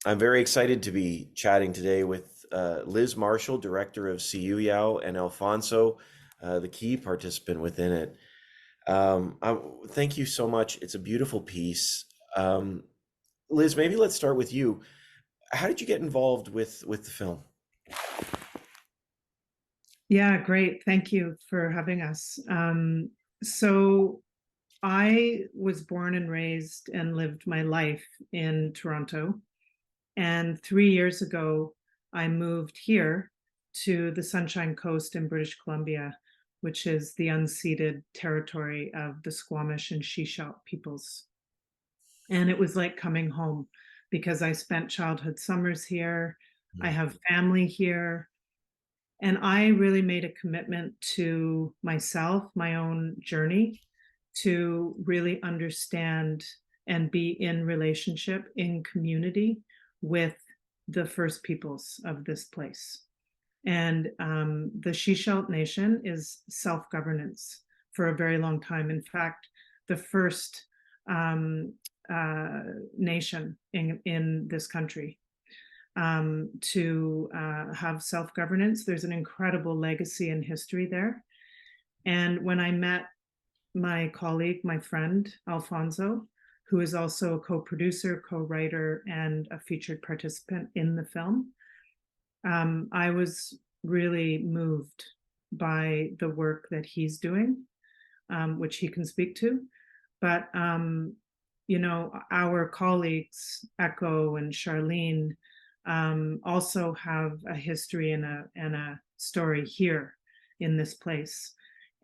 I'm very excited to be chatting today with Liz Marshall, director of S-YEWYAW, and Alfonso, the key participant within it. Thank you so much. It's a beautiful piece. Um, Liz, maybe let's start with you. How did you get involved with the film? Yeah, great. Thank you for having us. So I was born and raised and lived my life in Toronto. And 3 years ago, I moved here to the Sunshine Coast in British Columbia, which is the unceded territory of the Squamish and shíshálh peoples. And it was like coming home because I spent childhood summers here. I Mm. have family here. And I really made a commitment to myself, my own journey, to really understand and be in relationship, in community with the First Peoples of this place. And the Shíshálh Nation is self governance for a very long time. In fact, the first um, nation in this country to have self governance. There's an incredible legacy and history there. And when I met my colleague, my friend, Alfonso, who is also a co producer, co writer, and a featured participant in the film, I was really moved by the work that he's doing, which he can speak to. But our colleagues, Echo and Charlene, also have a history and a story here in this place.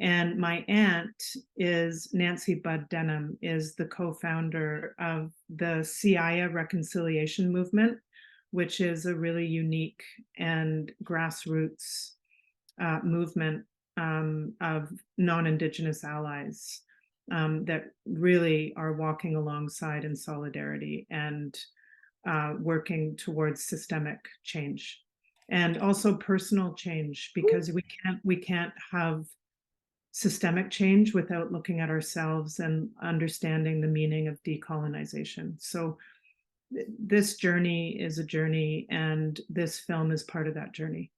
And my aunt is Nancy Budd Denham, is the co-founder of the S-YEWYAW reconciliation movement, which is a really unique and grassroots movement of non-Indigenous allies that really are walking alongside in solidarity and working towards systemic change and also personal change, because we can't have systemic change without looking at ourselves and understanding the meaning of decolonization. So this journey is a journey, and this film is part of that journey.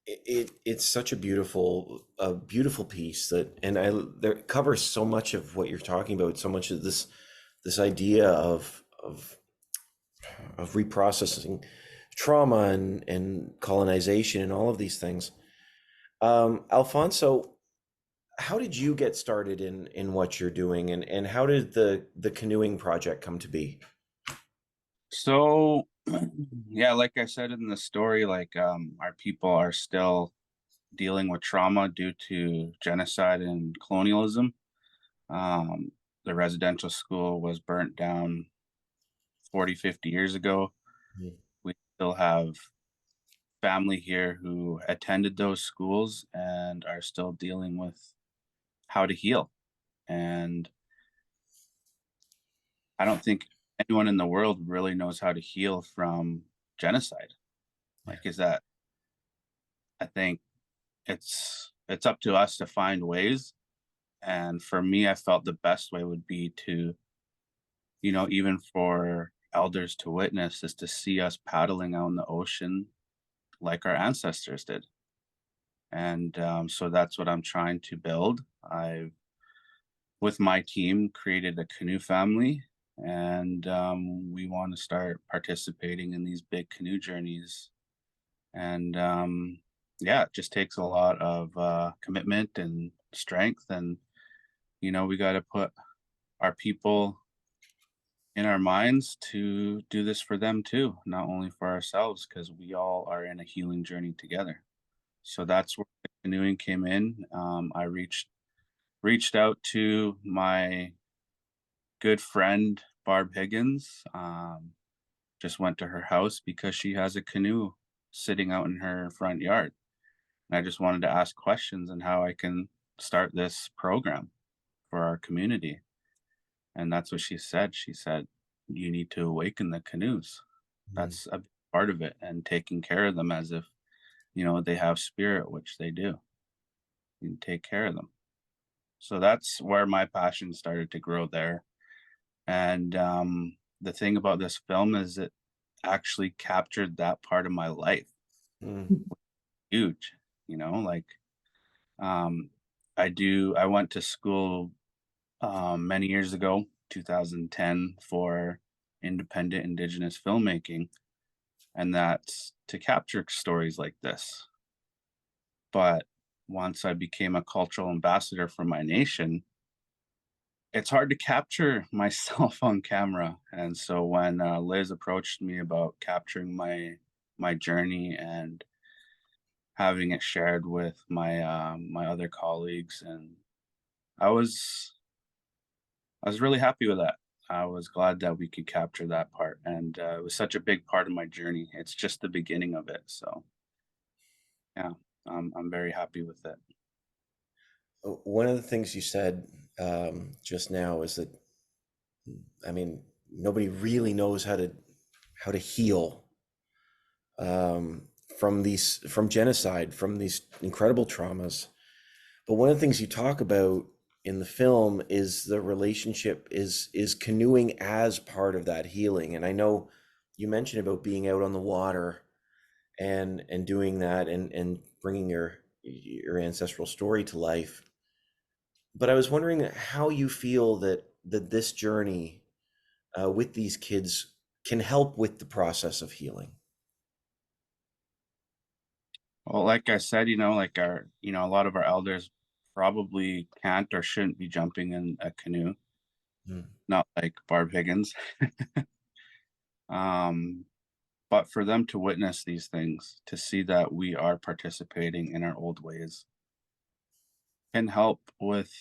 It's such a beautiful piece that, and I there covers so much of what you're talking about, so much of this idea of reprocessing trauma and colonization and all of these things. Alfonso, how did you get started in what you're doing, and how did the canoeing project come to be? So, yeah, like I said in the story, our people are still dealing with trauma due to genocide and colonialism. Um, the residential school was burnt down 40, 50 years ago. Mhm. We still have family here who attended those schools and are still dealing with how to heal. And I don't think anyone in the world really knows how to heal from genocide. Yeah. Is that, I think it's up to us to find ways. And for me, I felt the best way would be to, even for elders to witness, is to see us paddling out in the ocean like our ancestors did. And so that's what I'm trying to build. I've, with my team, created a canoe family, and we want to start participating in these big canoe journeys. And yeah, it just takes a lot of commitment and strength. And, we got to put our people in our minds to do this for them too, not only for ourselves, because we all are in a healing journey together. So that's where the canoeing came in. I reached out to my good friend Barb Higgins. Just went to her house because she has a canoe sitting out in her front yard. And I just wanted to ask questions on how I can start this program for our community. And that's what she said. She said, you need to awaken the canoes. Mhm. That's a big part of it, and taking care of them as if, they have spirit, which they do. You can take care of them. So that's where my passion started to grow there. And the thing about this film is it actually captured that part of my life. Mm, Huge, you know, like, um, I went to school, many years ago, 2010, for independent indigenous filmmaking, and that's to capture stories like this. But once I became a cultural ambassador for my nation, it's hard to capture myself on camera. And so when Liz approached me about capturing my journey and having it shared with my other colleagues, and I was I was really happy with that. I was glad that we could capture that part, and it was such a big part of my journey. It's just the beginning of it, so yeah, I'm very happy with it. one of the things you said just now is that, I mean, nobody really knows how to heal um, from genocide, from these incredible traumas. But one of the things you talk about in the film is the relationship is canoeing as part of that healing. And I know you mentioned about being out on the water and doing that and bringing your ancestral story to life. But I was wondering how you feel that this journey with these kids can help with the process of healing. Well, like I said, you know, like a lot of our elders probably can't or shouldn't be jumping in a canoe, Mm, not like Barb Higgins. Um, but for them to witness these things, to see that we are participating in our old ways, can help with,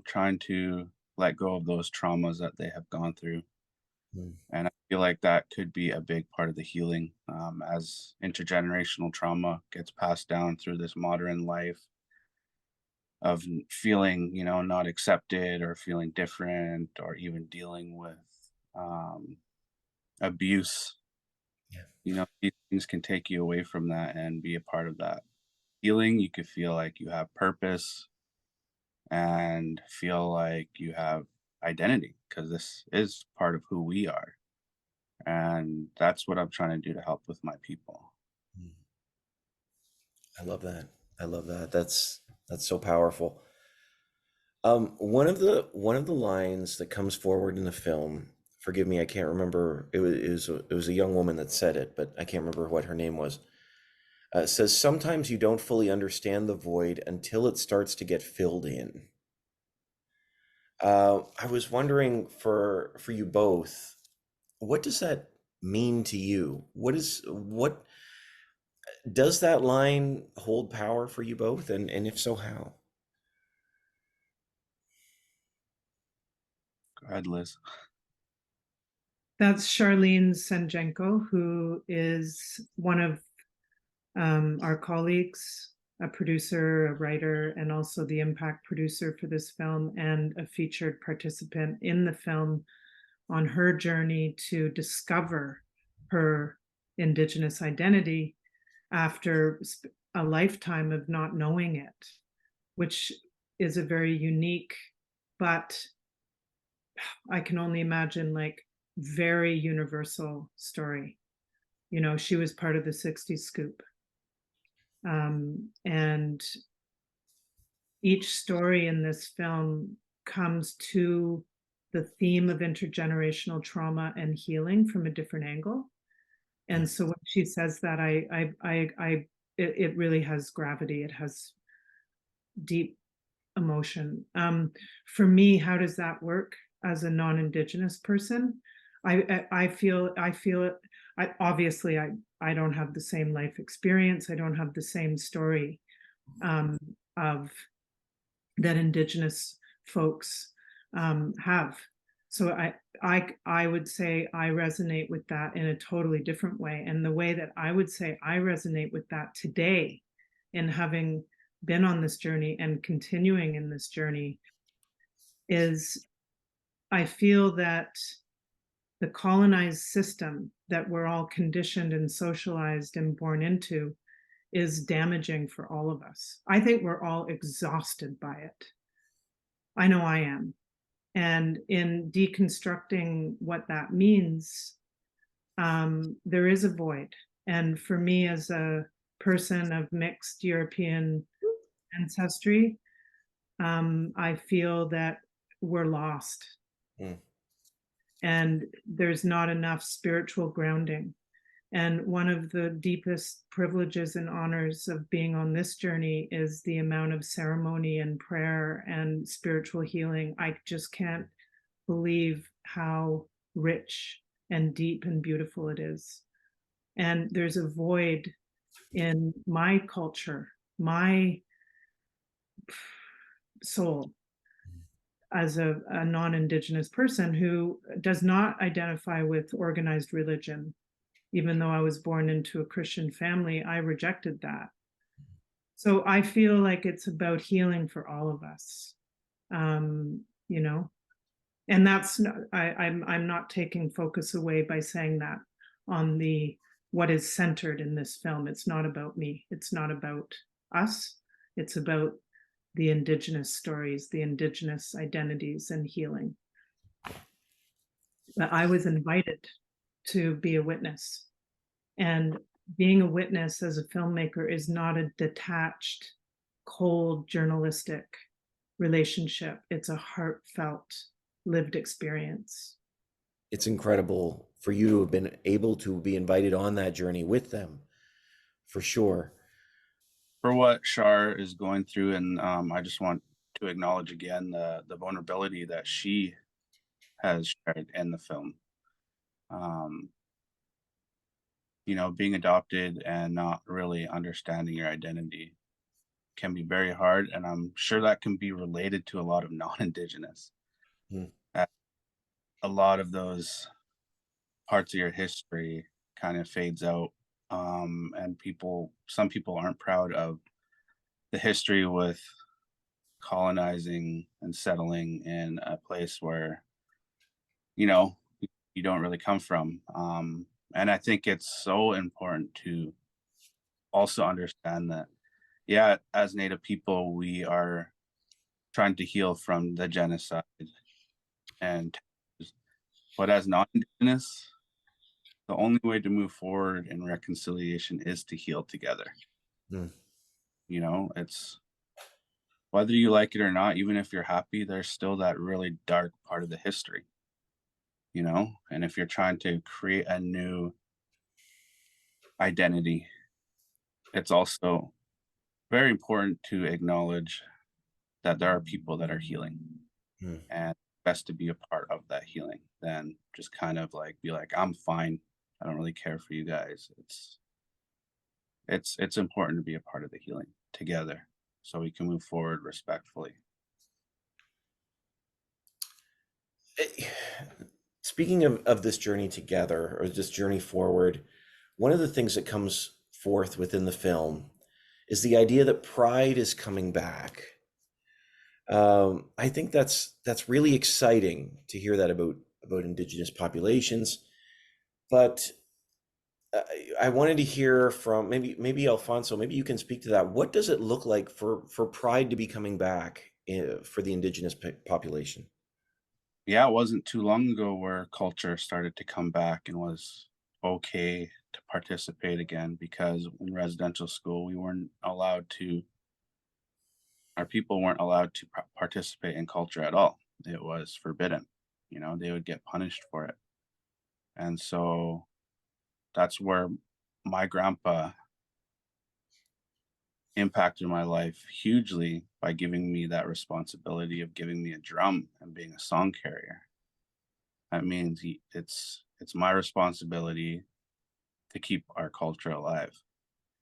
trying to let go of those traumas that they have gone through. mm, And I feel like that could be a big part of the healing, as intergenerational trauma gets passed down through this modern life of feeling, not accepted or feeling different or even dealing with um, abuse. yeah. These things can take you away from that and be a part of that healing. You could feel like you have purpose and feel like you have identity because this is part of who we are. And that's what I'm trying to do to help with my people. Mm. I love that. I love that. That's so powerful. One of the lines that comes forward in the film, forgive me, I can't remember. It was a young woman that said it, but I can't remember what her name was. It says, "Sometimes you don't fully understand the void until it starts to get filled in." I was wondering for you both, what does that mean to you? What does that line hold power for you both, and if so, how? Go ahead, Liz. That's Charlene SanJenko, who is one of our colleagues, a producer, a writer, and also the impact producer for this film, and a featured participant in the film on her journey to discover her Indigenous identity after a lifetime of not knowing it, which is a very unique, but I can only imagine like very universal story. You know, she was part of the 60s scoop. And each story in this film comes to the theme of intergenerational trauma and healing from a different angle. Yeah. And so when she says that, it really has gravity. It has deep emotion. For me, how does that work as a non-Indigenous person? I feel it. Obviously I don't have the same life experience. I don't have the same story of that Indigenous folks have. So I would say I resonate with that in a totally different way. And the way that I would say I resonate with that today, in having been on this journey and continuing in this journey, is I feel that the colonized system that we're all conditioned and socialized and born into is damaging for all of us. I think we're all exhausted by it. I know I am. And in deconstructing what that means, there is a void. And for me, as a person of mixed European ancestry, I feel that we're lost. Mm. And there's not enough spiritual grounding. And one of the deepest privileges and honors of being on this journey is the amount of ceremony and prayer and spiritual healing. I just can't believe how rich and deep and beautiful it is. And there's a void in my culture, my soul, as a non-Indigenous person who does not identify with organized religion. Even though I was born into a Christian family, I rejected that. So I feel like it's about healing for all of us, you know, and that's not, I'm not taking focus away by saying that on the what is centered in this film. It's not about me. It's not about us. It's about the Indigenous stories, the Indigenous identities and healing. But I was invited to be a witness. And being a witness as a filmmaker is not a detached, cold, journalistic relationship. It's a heartfelt, lived experience. It's incredible for you to have been able to be invited on that journey with them, for sure. For what Shar is going through, and I just want to acknowledge again the vulnerability that she has shared in the film. You know, being adopted and not really understanding your identity can be very hard, and I'm sure that can be related to a lot of non-Indigenous. Mm. A lot of those parts of your history kind of fades out, and some people aren't proud of the history with colonizing and settling in a place where, you know, you don't really come from. And I think it's so important to also understand that, yeah, as Native people, we are trying to heal from the genocide, and but as non-Indigenous, the only way to move forward in reconciliation is to heal together. Mm. You know, it's whether you like it or not, even if you're happy, there's still that really dark part of the history, you know? And if you're trying to create a new identity, it's also very important to acknowledge that there are people that are healing, Mm. and best to be a part of that healing than just kind of like be like, I'm fine. I don't really care for you guys. It's important to be a part of the healing together so we can move forward respectfully. Speaking of this journey together, or this journey forward, one of the things that comes forth within the film is the idea that pride is coming back. I think that's really exciting to hear that about Indigenous populations. But I wanted to hear from maybe Alfonso. Maybe you can speak to that. What does it look like for pride to be coming back for the Indigenous population? Yeah, it wasn't too long ago where culture started to come back and was okay to participate again, because in residential school we weren't allowed to, our people weren't allowed to participate in culture at all. It was forbidden. You know, they would get punished for it. And so that's where my grandpa impacted my life hugely by giving me that responsibility of giving me a drum and being a song carrier. That means it's my responsibility to keep our culture alive.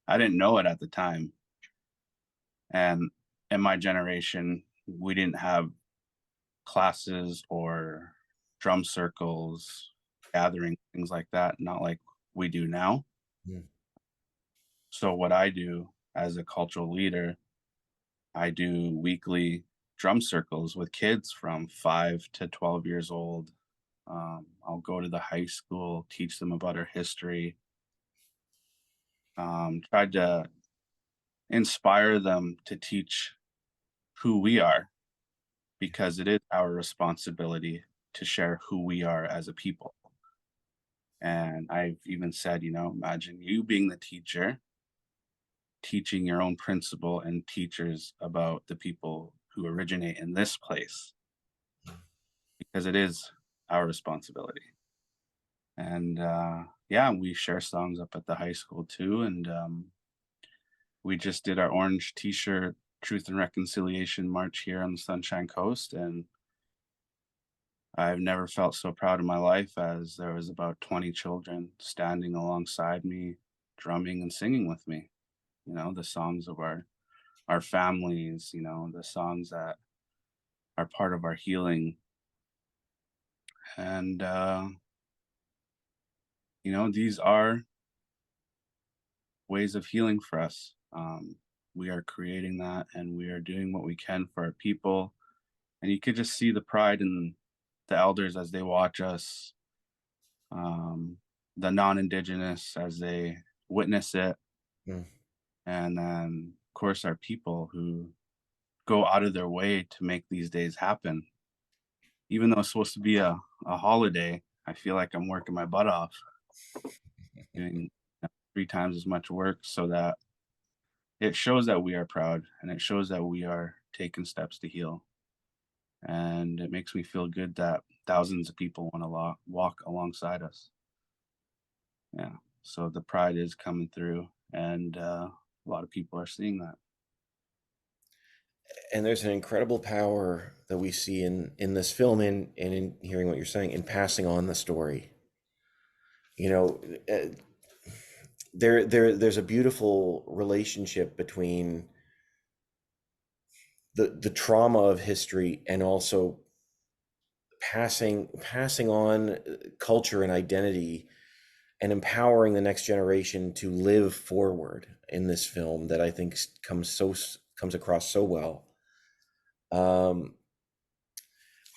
I didn't know it at the time. And in my generation, we didn't have classes or drum circles, gathering, things like that, not like we do now. Mm. So what I do as a cultural leader, I do weekly drum circles with kids from 5 to 12 years old. I'll go to the high school, teach them about our history, tried to inspire them to teach who we are, because it is our responsibility to share who we are as a people. And I've even said, imagine you being the teacher, teaching your own principal and teachers about the people who originate in this place, because it is our responsibility. And yeah, we share songs up at the high school too. And we just did our orange t-shirt Truth and Reconciliation March here on the Sunshine Coast. And I've never felt so proud in my life, as there was about 20 children standing alongside me, drumming and singing with me. The songs of our families, the songs that are part of our healing. And these are ways of healing for us. We are creating that, and we are doing what we can for our people. And you could just see the pride in the elders as they watch us, the non-indigenous as they witness it, Mm. and then of course our people who go out of their way to make these days happen. Even though it's supposed to be a holiday, I feel like I'm working my butt off, doing 3 times as much work, so that it shows that we are proud, and it shows that we are taking steps to heal. And it makes me feel good that thousands of people want to walk alongside us. Yeah. So the pride is coming through, and a lot of people are seeing that. And there's an incredible power that we see in this film, and in hearing what you're saying, in passing on the story. Uh, there's a beautiful relationship between the trauma of history and also passing on culture and identity, and empowering the next generation to live forward in this film, that I think comes across so well.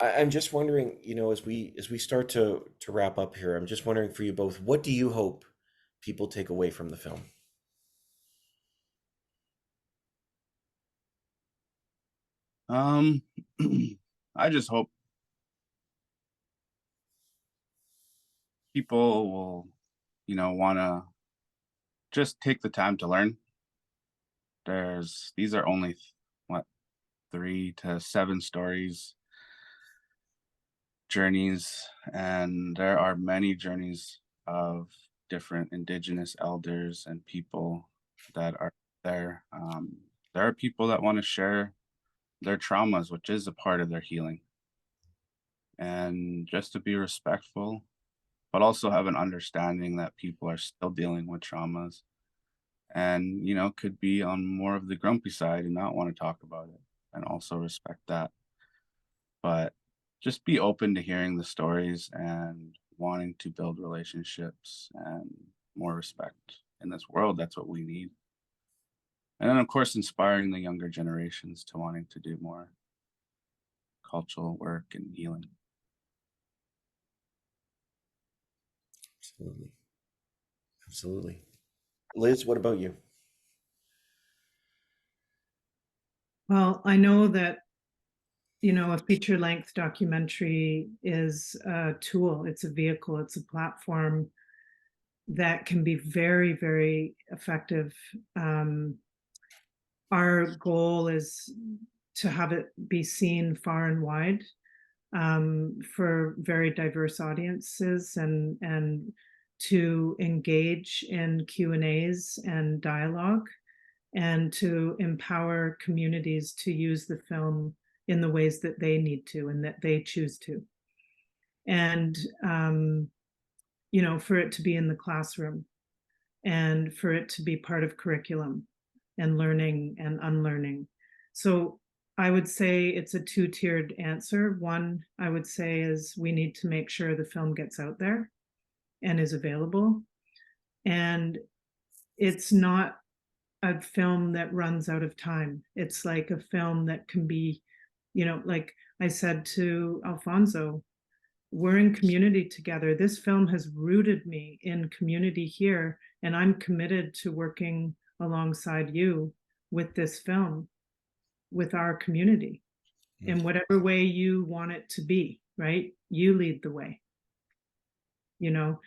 I'm just wondering, as we start to wrap up here, I'm just wondering for you both, what do you hope people take away from the film? Um, I just hope people will, want to just take the time to learn. These are only what, 3 to 7 stories, journeys, and there are many journeys of different indigenous elders and people that are there. There are people that want to share their traumas, which is a part of their healing, and just to be respectful, but also have an understanding that people are still dealing with traumas, and could be on more of the grumpy side and not want to talk about it, and also respect that. But just be open to hearing the stories and wanting to build relationships and more respect in this world. That's what we need. And then, of course, inspiring the younger generations to wanting to do more cultural work and healing. Absolutely. Absolutely. Liz, what about you? Well, I know that, a feature-length documentary is a tool, it's a vehicle, it's a platform that can be very, very effective. Our goal is to have it be seen far and wide, for very diverse audiences, and to engage in Q&As and dialogue, and to empower communities to use the film in the ways that they need to and that they choose to. And, for it to be in the classroom, and for it to be part of curriculum and learning and unlearning. So I would say it's a two-tiered answer. One, I would say, is we need to make sure the film gets out there and is available. And it's not a film that runs out of time. It's like a film that can be, like I said to Alfonso, we're in community together. This film has rooted me in community here, and I'm committed to working alongside you with this film, with our community. in whatever way you want it to be, right? You lead the way. You know,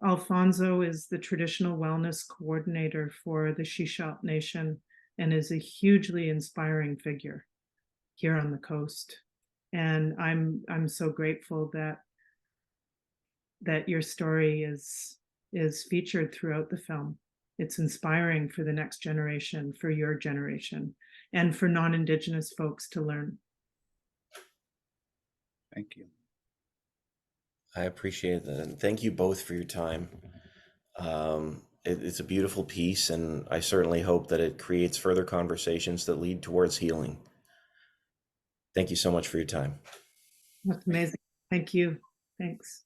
Alfonso is the traditional wellness coordinator for the Shíshálh Nation and is a hugely inspiring figure here on the coast. And I'm so grateful that your story is featured throughout the film. It's inspiring for the next generation, for your generation, and for non-Indigenous folks to learn. Thank you. I appreciate that. And thank you both for your time. It's a beautiful piece, and I certainly hope that it creates further conversations that lead towards healing. Thank you so much for your time. That's amazing. Thank you. Thanks.